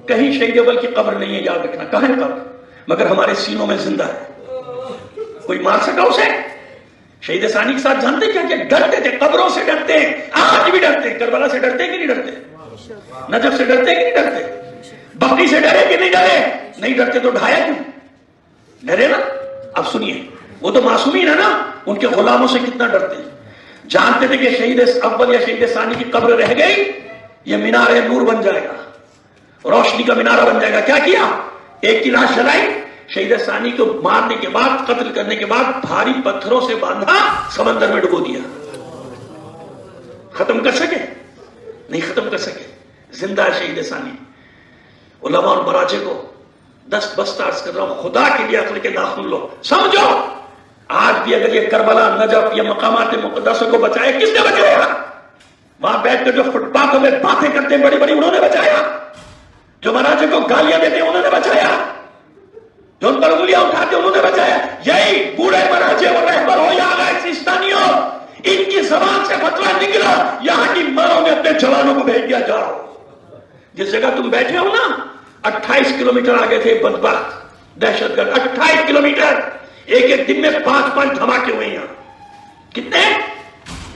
کہیں شہید اول کی قبر نہیں ہے، یاد رکھنا، کہاں ہے قبر؟ مگر ہمارے سینوں میں زندہ ہے، کوئی مار سکا اسے؟ شہید ثانی کے ساتھ جانتے کیا کیا ڈرتے تھے، قبروں سے ڈرتے ہیں، آج بھی ڈرتے ہیں۔ کربلا سے ڈرتے کہ نہیں ڈرتے؟ نجف سے ڈرتے کہ نہیں ڈرتے؟ بقی سے ڈرے کہ نہیں ڈرے؟ نہیں ڈرتے تو ڈھایا کیوں؟ ڈرے نا۔ اب سنیے، وہ تو معصومین ہے نا، ان کے غلاموں سے کتنا ڈرتے ہیں۔ جانتے تھے کہ شہید اول یا شہید ثانی کی قبر رہ گئی، یہ مینار نور بن جائے گا، روشنی کا مینارہ بن جائے گا۔ کیا کیا؟ ایک کی لاش جلائی، شہید ثانی کو مارنے کے بعد، قتل کرنے کے بعد بھاری پتھروں سے باندھا، سمندر میں ڈبو دیا۔ ختم کر سکے؟ نہیں ختم کر سکے، زندہ ہے شہید ثانی۔ علماء اور مراجع کو دست بستہ عرض کر رہا ہوں، خدا کے لیے عقل کے ناخن لو، سمجھو آج بھی اگر یہ کربلا، نجف، یہ مقامات مقدسوں کو بچائے، کس نے بچایا؟ وہاں بیٹھ کر جو فٹ پاتھوں میں باتیں کرتے ہیں بڑی بڑی، انہوں نے بچایا۔ جو مراجع کو گالیاں دیتے ہیں انہوں نے بچایا۔ جو ان پر انگلیاں اٹھاتے ہیں انہوں نے بچایا۔ یہی بوڑھے مراجع اور رہبر ہو یا آغا سیستانیوں، ان کی زبان سے فتویٰ نکلا، یہاں کی ماں نے اپنے جوانوں کو بھیج دیا، جاؤ جس جگہ تم بیٹھے ہو نا، 28 کلومیٹر آگے تھے بدبخت دہشت گرد، 28 کلومیٹر، ایک دن میں 5 دھماکے ہوئے یہاں۔ کتنے؟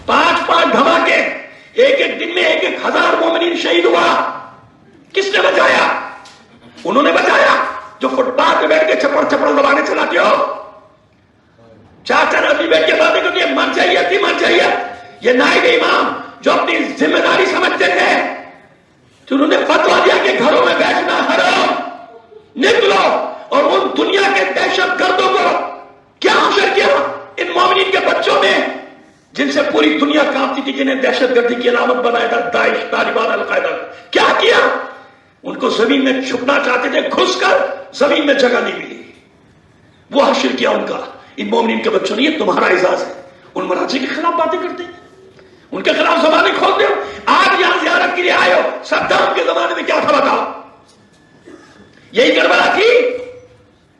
5 دھماکے، ایک دن میں 1000 مومنین شہید ہوا۔ کس نے بچایا؟ انہوں نے بچایا جو فٹ پاتھ پہ بیٹھ کے چھپڑ چھپڑ زبانیں چلاتے ہو، چاچا نبی بیٹھ کے باتیں کرتے ہیں، مر جائیے تھی، مر جائیے۔ یہ نائب امام جو اپنی ذمہ داری سمجھتے تھے، انہوں نے فتویٰ دیا کہ گھروں میں بیٹھنا حرام، نکلو، اور ان دنیا کے دہشت گردوں کو کیا حشر کیا؟ ان مومنین کے بچوں میں جن سے پوری دنیا کانپتی تھی، جنہیں دہشت گردی کی علامت بنایا تھا، داعش، طالبان، القاعدہ، کیا کیا؟ ان کو زمین میں چھپنا چاہتے تھے، گھس کر زمین میں جگہ نہیں ملی، وہ حشر کیا ان کا، ان مومنین کے بچوں نے۔ یہ تمہارا اعزاز ہے۔ ان مراجع کے خلاف باتیں کرتے ہیں، ان کے خلاف زبانیں کھولتے ہو۔ آج یہاں زیارت کے لیے آئے ہو، صدام کے زمانے میں کیا تھا بتاؤ؟ یہی کربلا تھی؟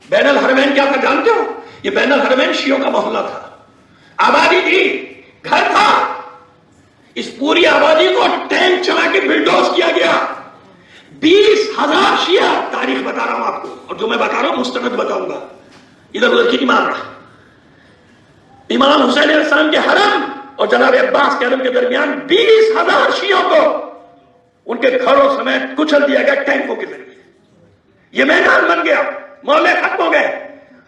بین الحرمین کیا تھا جانتے ہو؟ یہ بین الحرمین شیعوں کا محلہ تھا، آبادی تھی، گھر تھا۔ اس پوری آبادی کو ٹینک چلا کے بلڈوز کیا گیا۔ 20,000 شیعہ، تاریخ بتا رہا ہوں آپ کو، اور جو میں بتا رہا ہوں مستند بتاؤں گا، ادھر ادھر کی نہیں مار رہا۔ امام حسین علیہ السلام کے حرم اور جناب عباس کے حرم کے درمیان 20,000 شیعوں کو ان کے گھروں سمیت کچل دیا گیا ٹینکوں کے ذریعے۔ یہ میدان بن گیا، محلے ختم ہو گئے۔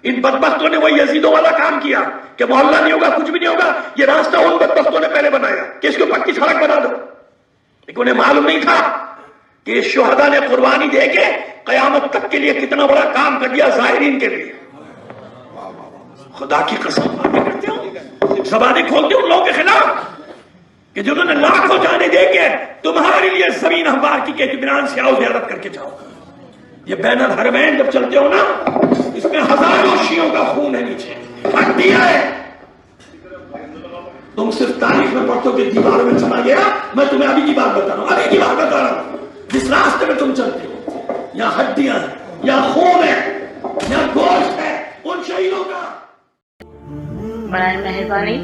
ان بدبختوں نے وہ یزیدوں والا کام کیا کہ محلہ نہیں ہوگا، کچھ بھی نہیں ہوگا۔ یہ راستہ ان بدبختوں نے پہلے بنایا کہ اس کو پکی سڑک بنا دو، لیکن انہیں معلوم نہیں تھا کہ اس شہداء نے قربانی دے کے قیامت تک کے لیے کتنا بڑا کام کر دیا ظاہرین کے لیے۔ خدا کی قسم باتیں کرتے ہو، زبانیں کھولتے ہو ان لوگوں کے خلاف کہ جنہوں نے لاکھوں جانے دے کے تمہارے لیے زمین ہموار کی کہ اطمینان سے آؤ، زیارت کر کے جاؤ۔ یہ بین الحرمین جب چلتے ہو نا، اس میں ہزاروں شیعوں کا خون ہے، نیچے ہڈیاں ہے۔ تم صرف تاریخ میں پڑھتے ہو کہ دیواروں میں چلا گیا، میں تمہیں ابھی کی بات بتا رہا ہوں، ابھی کی بات بتا رہا ہوں۔ جس راستے میں تم چلتے ہو، یہاں ہڈیاں ہیں، یہاں خون ہے، یہاں گوشت ہے ان شہیدوں کا۔ برائے مہربانی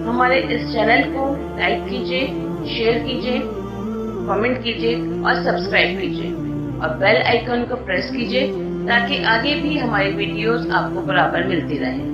ہمارے اس چینل کو لائک کیجیے، شیئر کیجیے، کمنٹ کیجیے اور سبسکرائب کیجیے، اور بیل آئیکن کو پریس کیجیے تاکہ آگے بھی ہماری ویڈیوز آپ کو برابر ملتی رہیں۔